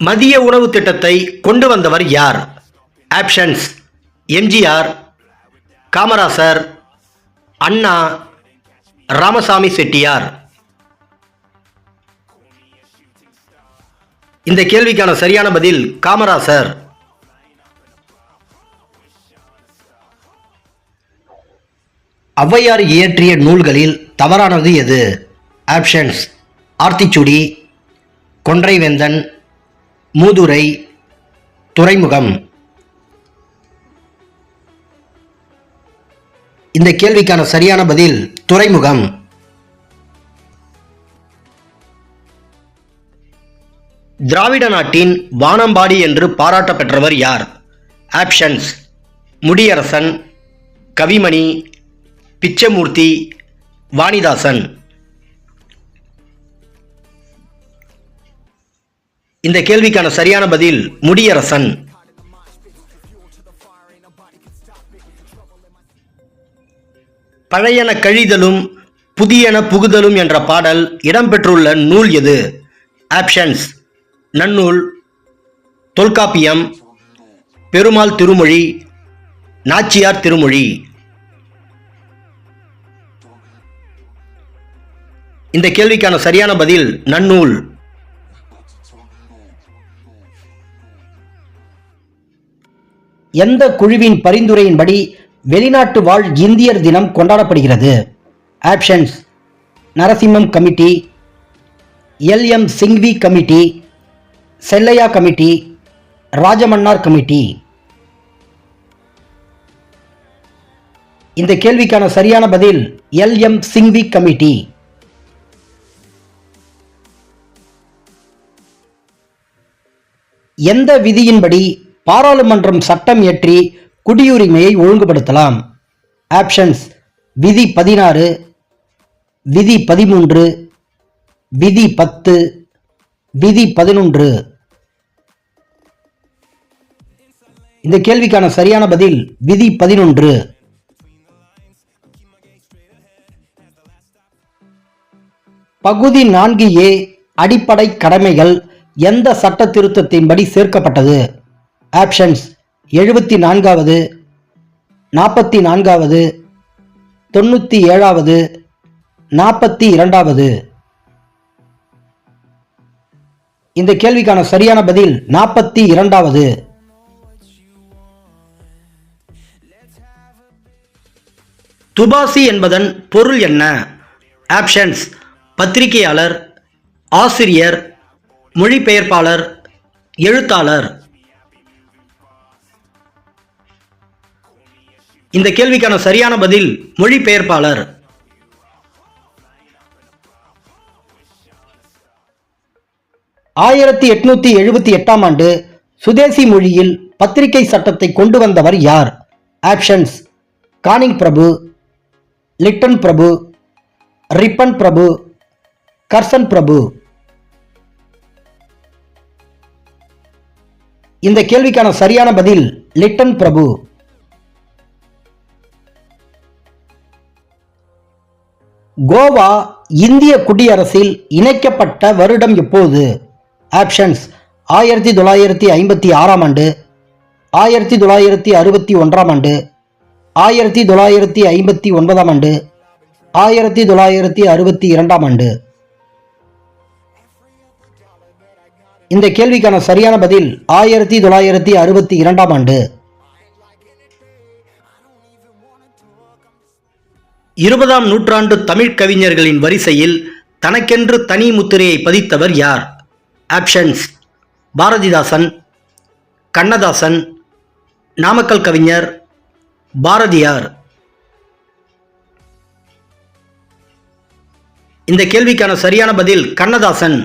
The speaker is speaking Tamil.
மதிய உணவு திட்டத்தை கொண்டு வந்தவர் யார்? ஆப்ஷன்ஸ்: எம்ஜிஆர், காமராசர், அண்ணா, ராமசாமி செட்டியார். இந்த கேள்விக்கான சரியான பதில் காமராசர். ஔவையார் இயற்றிய நூல்களில் தவறானது எது? ஆப்ஷன்ஸ்: ஆத்திச்சூடி, கொன்றைவேந்தன், மூதுரை, துறைமுகம். இந்த கேள்விக்கான சரியான பதில் துறைமுகம். திராவிட நாட்டின் வானம்பாடி என்று பாராட்ட பெற்றவர் யார்? ஆப்ஷன்ஸ்: முடியரசன், கவிமணி, பிச்சமூர்த்தி, வாணிதாசன். இந்த கேள்விக்கான சரியான பதில் முடியரசன். பழையன கழிதலும் புதியன புகுதலும் என்ற பாடல் இடம்பெற்றுள்ள நூல் எது? ஆப்ஷன்ஸ்: நன்னூல், தொல்காப்பியம், பெருமாள் திருமொழி, நாச்சியார் திருமொழி. இந்த கேள்விக்கான சரியான பதில் நன்னூல். எந்த குழுவின் பரிந்துரையின்படி வெளிநாட்டு வாழ் இந்தியர் தினம் கொண்டாடப்படுகிறது? Options: Narasimham committee, LM. Singhvi committee, Chelliah committee, Rajamannar committee. இந்த கேள்விக்கான சரியான பதில் எல்.எம். சிங்வி கமிட்டி. எந்த விதியின்படி பாராளுமன்றம் சட்டம் இயற்றி குடியுரிமையை ஒழுங்குபடுத்தலாம்? ஆப்ஷன்ஸ்: விதி 16, விதி 13, விதி 10, விதி 11. இந்த கேள்விக்கான சரியான பதில் விதி 11. பகுதி 4A அடிப்படை கடமைகள் எந்த சட்ட திருத்தத்தின்படி சேர்க்கப்பட்டது? ஆப்ஷன்ஸ்: 74வது, 44வது, 97வது, 42வது. இந்த கேள்விக்கான சரியான பதில் 42வது. துபாசி என்பதன் பொருள் என்ன? ஆப்ஷன்ஸ்: பத்திரிகையாளர், ஆசிரியர், மொழிபெயர்ப்பாளர், எழுத்தாளர். இந்த கேள்விக்கான சரியான பதில் மொழிபெயர்ப்பாளர். ஆயிரத்தி 878ஆம் ஆண்டு சுதேசி மொழியில் பத்திரிகை சட்டத்தை கொண்டு வந்தவர் யார்? ஆப்ஷன்ஸ்: கானிங் பிரபு, லிட்டன் பிரபு, ரிப்பன் பிரபு, கர்சன் பிரபு. இந்த கேள்விக்கான சரியான பதில் லிட்டன் பிரபு. கோவா இந்திய குடியரசில் இணைக்கப்பட்ட வருடம் எப்போது? ஆப்ஷன்ஸ்: 1956ஆம் ஆண்டு, 1961ஆம் ஆண்டு, 1959ஆம் ஆண்டு, 1962ஆம் ஆண்டு. இந்த கேள்விக்கான சரியான பதில் 1962ஆம் ஆண்டு. 20ஆம் நூற்றாண்டு தமிழ் கவிஞர்களின் வரிசையில் தனக்கென்று தனி முத்திரையை பதித்தவர் யார்? ஆப்ஷன்ஸ்: பாரதிதாசன், கண்ணதாசன், நாமக்கல் கவிஞர், பாரதியார். இந்த கேள்விக்கான சரியான பதில் கண்ணதாசன்.